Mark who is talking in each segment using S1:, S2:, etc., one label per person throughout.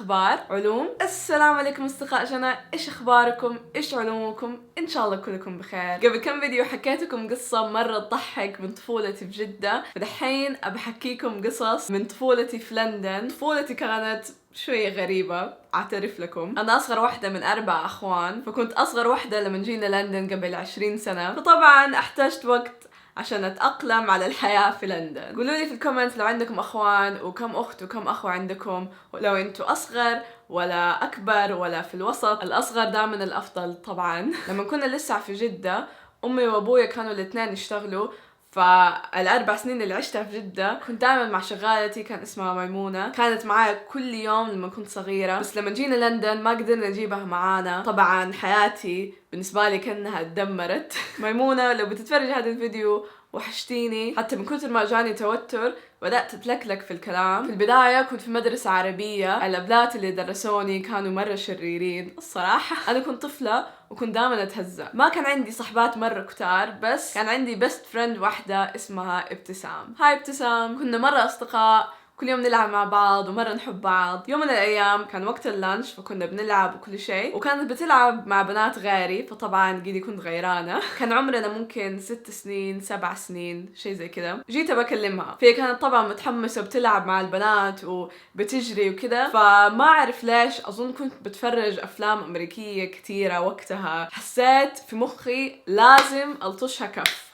S1: أخبار علوم. السلام عليكم أصدقاء جنى، إيش أخباركم؟ إيش علومكم؟ إن شاء الله كلكم بخير. قبل كم فيديو حكيت لكم قصة مرة تضحك من طفولتي في جدة، فدحين أبحكيكم قصص من طفولتي في لندن. طفولتي كانت شوية غريبة أعترف لكم. أنا أصغر واحدة من 4 أخوان، فكنت أصغر واحدة لما جينا لندن قبل 20 سنة، فطبعا احتجت وقت عشان أتأقلم على الحياة في لندن. قولوا لي في الكومنت لو عندكم أخوان وكم أخت وكم أخو عندكم، ولو أنتوا أصغر ولا أكبر ولا في الوسط. الأصغر دائما الأفضل طبعا. لما كنا لسه في جدة أمي وأبويا كانوا الاثنين يشتغلوا، فال4 سنين اللي عشتها في جدة كنت دائما مع شغالتي كان اسمها ميمونة، كانت معايا كل يوم لما كنت صغيرة. بس لما جينا لندن ما قدرنا نجيبها معانا، طبعا حياتي بالنسبة لي كأنها اتدمرت. ميمونة لو بتتفرج هذا الفيديو وحشتيني، حتى من كثر ما جاني توتر بدأت أتلكلك في الكلام. في البداية كنت في مدرسة عربية، الأبلات اللي درسوني كانوا مرة شريرين الصراحة. أنا كنت طفلة وكنت دائما أتهزأ، ما كان عندي صحبات مرة كتار، بس كان عندي بيست فريند واحدة اسمها ابتسام. هاي ابتسام، كنا مرة أصدقاء، كل يوم نلعب مع بعض ومرة نحب بعض. يوم من الأيام كان وقت اللانش فكنا بنلعب وكل شيء، وكانت بتلعب مع بنات غيري، فطبعا قيدي كنت غيرانة. كان عمرنا ممكن 6 سنين 7 سنين شيء زي كذا. جيت بكلمها، فهي كانت طبعا متحمسة وبتلعب مع البنات وبتجري وكذا، فما أعرف ليش أظن كنت بتفرج أفلام أمريكية كتيرة وقتها، حسيت في مخي لازم ألطشها كف.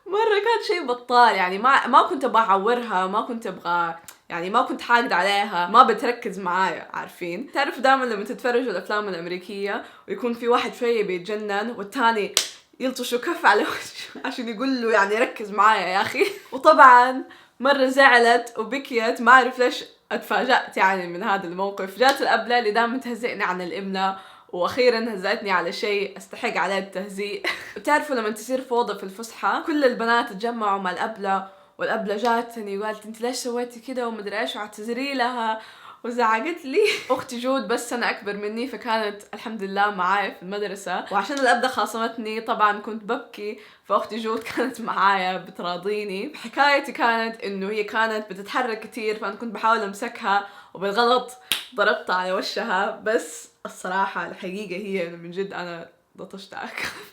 S1: مرة كان شيء بطال، يعني ما كنت أبغى أعورها، ما كنت أبغى، يعني ما كنت حاقد عليها، ما بتركز معايا. عارفين تعرف دائما لما تتفرجوا الأفلام الأمريكية ويكون في واحد شوية بيتجنن والتاني يلطشوا كف على وجهه عشان يقول له يعني ركز معايا يا أخي. وطبعا مرة زعلت وبكيت، ما أعرف ليش اتفاجأت يعني من هذا الموقف. جات الأبلة اللي دائما تهزئني عن الإملاء، واخيرا هزأتني على شيء استحق عليه التهزيء. بتعرفوا لما تصير فوضى في الفسحه كل البنات تجمعوا مع الأبلة، والأبلة جاتني وقالت انت ليش سويتي كده ومدري ايش، واعتذري لها وزعقت لي. اختي جود بس سنه اكبر مني، فكانت الحمد لله معايا في المدرسه، وعشان الأبلة خاصمتني طبعا كنت ببكي، فاختي جود كانت معايا بتراضيني. حكايتي كانت انه هي كانت بتتحرك كتير، فانا كنت بحاول امسكها وبالغلط ضربتها على وشها، بس الصراحة الحقيقة هي إنه من جد أنا لطشتها.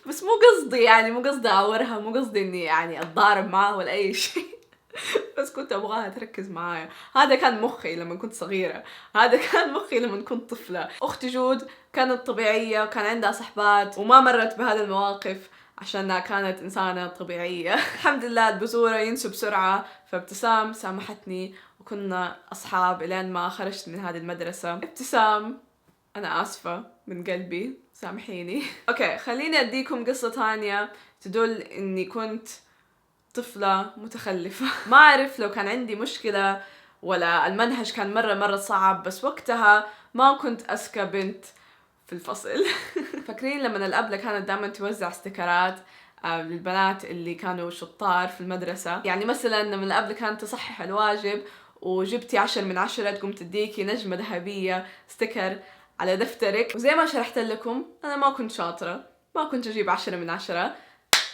S1: بس مو قصدي، يعني مو قصدي أعورها، مو قصدي إني يعني أتضارب معاها ولا أي شيء. بس كنت أبغاها تركز معايا. هذا كان مخي لما كنت صغيرة، هذا كان مخي لما كنت طفلة. أختي جود كانت طبيعية وكان عندها صحبات وما مرت بهذه المواقف عشانها كانت إنسانة طبيعية. الحمد لله البذورة ينسوا بسرعة، فابتسام سامحتني وكنا أصحاب إلين ما خرجت من هذه المدرسة. ابتسام أنا آسفة من قلبي، سامحيني. أوكي خليني أديكم قصة ثانية تدل إني كنت طفلة متخلفة. ما أعرف لو كان عندي مشكلة ولا المنهج كان مرة صعب، بس وقتها ما كنت أذكى بنت في الفصل. فاكرين لما الأبلة كانت دائما توزع استيكرات للبنات اللي كانوا شطار في المدرسة؟ يعني مثلا لما الأبلة كانت تصحح الواجب وجبتي 10 من 10 تقوم تديكي نجمة ذهبية ستيكر على دفترك. وزي ما شرحت لكم أنا ما كنت شاطرة، ما كنت أجيب 10 من 10،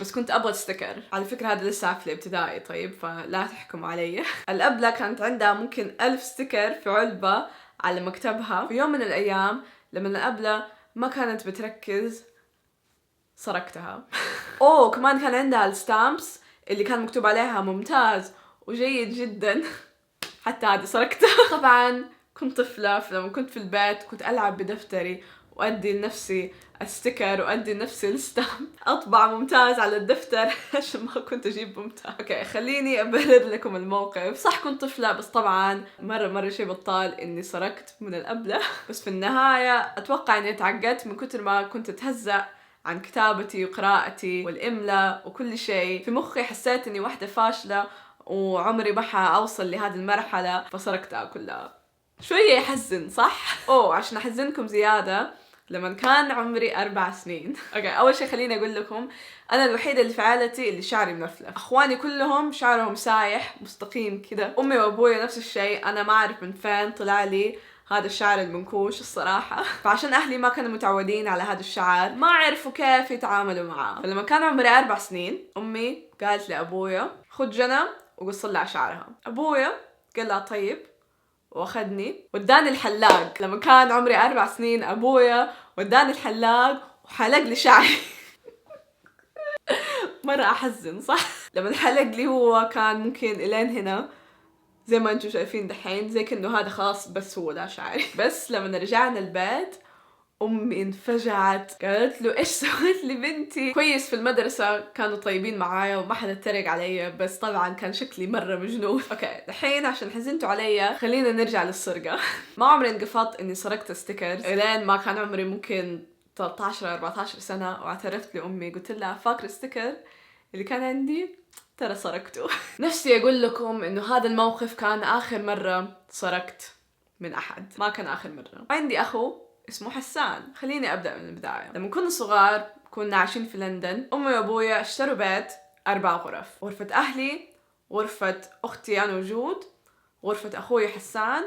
S1: بس كنت أبغى ستيكر. على فكرة هذا لسه في الابتدائي، طيب فلا تحكم علي. الأبلة كانت عندها ممكن 1000 ستيكر في علبة على مكتبها. في يوم من الأيام لما الأبلة ما كانت بتركز سرقتها. أوه كمان كان عندها الستامبس اللي كان مكتوب عليها ممتاز وجيد جدا، حتى هذه سرقتها. طبعا كنت طفلة، فلما كنت في البيت كنت ألعب بدفتري وأدي لنفسي الستيكر وأدي لنفسي الستامب، أطبع ممتاز على الدفتر عشان ما كنت أجيب ممتاز. أوكي خليني أبرر لكم الموقف. صح كنت طفلة، بس طبعا مرة شيء بطال إني سرقت من الأبلة. بس في النهاية أتوقع إني تعقدت من كتر ما كنت أتهزأ عن كتابتي وقراءتي والإملاء وكل شيء. في مخي حسيت إني واحدة فاشلة وعمري ما حأوصل لهذه المرحلة، فسرقتها كلها. شوية يحزن صح؟ أوه عشان أحزنكم زيادة، لما كان عمري 4 سنين. أوكي أول شيء خليني أقول لكم أنا الوحيدة اللي في عائلتي اللي شعري منفلة. أخواني كلهم شعرهم سايح مستقيم كده، أمي وأبوي نفس الشيء. أنا ما أعرف من فين طلع لي هذا الشعر المنكوش الصراحة. فعشان أهلي ما كانوا متعودين على هذا الشعر ما عرفوا كيف يتعاملوا معاه. فلما كان عمري 4 سنين أمي قالت لأبويا خد جنى وقص لها شعرها. أبويا قال لها طيب واخدني وداني الحلاق. لما كان عمري 4 سنين ابويا وداني الحلاق وحلق لي شعري. مرة احزن صح؟ لما حلق لي هو كان ممكن الين هنا زي ما انتم شايفين دحين، زي كأنه هذا خلاص بس هو ده شعري. بس لما رجعنا البيت أمي انفجعت، قالت له إيش سويت لي بنتي؟ كويس في المدرسة كانوا طيبين معايا وما حدا اتريق علي، بس طبعا كان شكلي مرة مجنون. أوكي دحين عشان حزنتوا علي خلينا نرجع للسرقة. ما عمري انقفضت إني سرقت ستيكرز إلين ما كان عمري ممكن 13 14 سنة، واعترفت لأمي قلت لها فاكرة ستيكر اللي كان عندي؟ ترى سرقته. نفسي أقول لكم إنه هذا الموقف كان آخر مرة سرقت من أحد، ما كان آخر مرة. عندي أخو اسمه حسان. خليني أبدأ من البداية. لما كنا صغار كنا عايشين في لندن، أمي وأبويا اشتروا بيت 4 غرف، غرفة أهلي، غرفة أختي أنا وجود، غرفة أخوي حسان،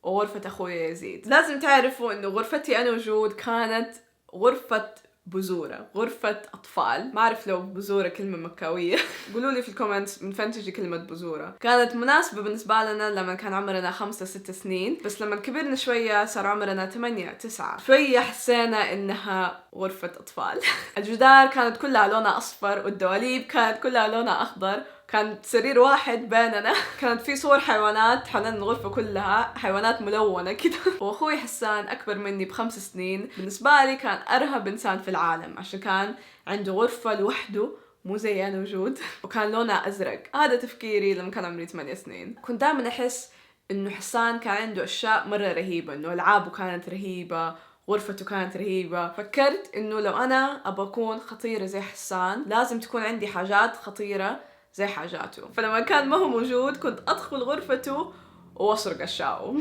S1: وغرفة أخوي يزيد. لازم تعرفوا إنه غرفتي أنا وجود كانت غرفة بزورة، غرفة أطفال. ما أعرف لو بزورة كلمة مكاوية. قولوا لي في الكومنتس من فين تجي كلمة بزورة. كانت مناسبة بالنسبة لنا لما كان عمرنا 5 6 سنين، بس لما كبرنا شوية صار عمرنا 8 9 شوية حسينا إنها غرفة أطفال. الجدار كانت كلها لونها أصفر، والدواليب كانت كلها لونها أخضر، كان سرير واحد بيننا. كانت في صور حيوانات حوالين الغرفة كلها، حيوانات ملونة كده. وأخوي حسان أكبر مني ب5 سنين، بالنسبة لي كان أرهب إنسان في العالم عشان كان عنده غرفة لوحده مو زي أنا وجود، وكان لونها أزرق. هذا تفكيري لما كان عمري 8 سنين. كنت دائما أحس إنه حسان كان عنده أشياء مرة رهيبة، إنه ألعابه كانت رهيبة، غرفته كانت رهيبة. فكرت إنه لو أنا أبغى أكون خطيرة زي حسان لازم تكون عندي حاجات خطيرة زي حاجاته. فلما كان ما هو موجود كنت أدخل غرفته وأسرق أشياءه.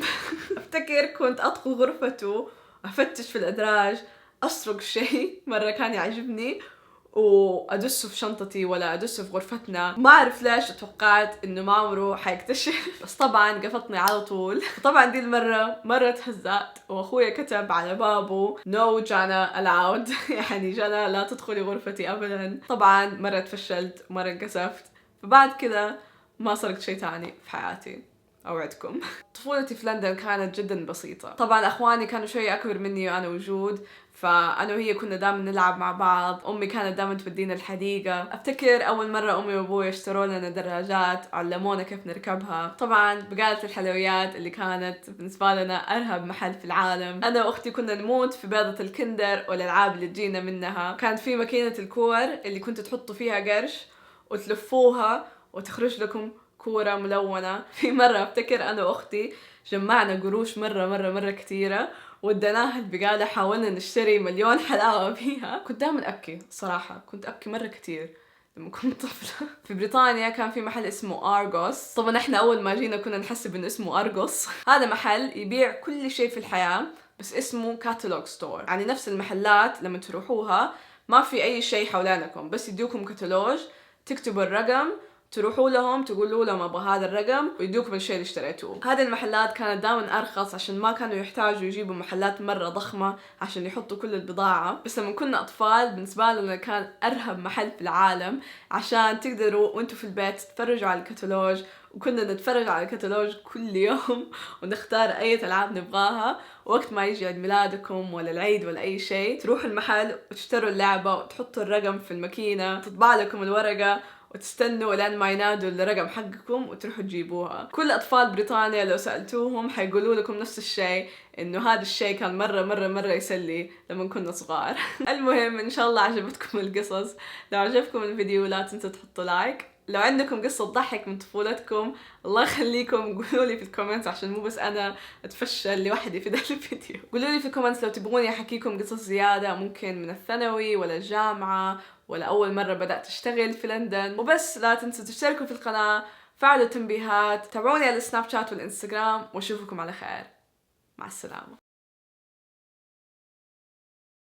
S1: أفتكر كنت أدخل غرفته أفتش في الأدراج أسرق شيء مرة كان يعجبني وأدسه في شنطتي ولا أدسه في غرفتنا. ما أعرف ليش توقعت إنه ما عمره حيكتشف، بس طبعا قفطني على طول. طبعا دي المرة مرة تهزأت، وأخويا كتب على بابه No جانا allowed. يعني جانا لا تدخلي غرفتي أبدا. طبعا مرة تفشلت ومرة انكسفت، فبعد كده ما سرقت شيء تاني في حياتي أوعدكم. طفولتي في لندن كانت جدا بسيطة. طبعا أخواني كانوا شوية أكبر مني وأنا وجود، فأنا وهي كنا دائما نلعب مع بعض. أمي كانت دائما تودينا الحديقة. أفتكر أول مرة أمي وأبوي اشتروا لنا دراجات، علمونا كيف نركبها. طبعا بقالة الحلويات اللي كانت بالنسبة لنا أرهب محل في العالم. أنا وأختي كنا نموت في بيضة الكندر والألعاب اللي تجينا منها. كانت في ماكينة الكور اللي كنت تحطوا فيها قرش وتلفوها وتخرج لكم كورة ملونة. في مرة أفتكر أنا وأختي جمعنا قروش مرة كتيرة ودناها البقالة، حاولنا نشتري مليون حلاوة فيها. كنت دائما أبكي صراحة، كنت أبكي مرة كتير لما كنت طفلة. في بريطانيا كان في محل اسمه أرغوس. طبعا احنا أول ما جينا كنا نحسب إنه اسمه أرغوس. هذا محل يبيع كل شيء في الحياة بس اسمه كاتالوج ستور، يعني نفس المحلات لما تروحوها ما في أي شيء حولانكم، بس يدوكم كتالوج، تكتبوا الرقم، تروحوا لهم تقولوا لهم ابغى هذا الرقم ويدوكم الشيء اللي اشتريتوه. هذه المحلات كانت دائما ارخص عشان ما كانوا يحتاجوا يجيبوا محلات مره ضخمه عشان يحطوا كل البضاعه. بس لما كنا اطفال بالنسبه لنا كان ارهب محل في العالم عشان تقدروا وانتم في البيت تتفرجوا على الكتالوج. وكنا نتفرج على الكتالوج كل يوم ونختار اي العاب نبغاها. وقت ما يجي عيد ميلادكم ولا العيد ولا اي شيء تروحوا المحل وتشتروا اللعبه وتحطوا الرقم في الماكينه، تطبع لكم الورقه وتستنوا لين ما ينادوا الرقم حقكم وتروحوا تجيبوها. كل أطفال بريطانيا لو سألتوهم حيقولوا لكم نفس الشيء، إنه هذا الشيء كان مرة يسلي لما كنا صغار. المهم إن شاء الله عجبتكم القصص. لو عجبكم الفيديو لا تنسوا تحطوا لايك. لو عندكم قصة تضحك من طفولتكم الله يخليكم قولوا لي في الكومنتس عشان مو بس أنا أتفشل لوحدي في ذا الفيديو. قولوا لي في الكومنتس لو تبغوني أحكيكم قصص زيادة، ممكن من الثانوي ولا الجامعة ولا أول مرة بدأت أشتغل في لندن. وبس لا تنسوا تشتركوا في القناة، فعلوا التنبيهات، تابعوني على السناب شات والإنستغرام، وأشوفكم على خير. مع السلامة.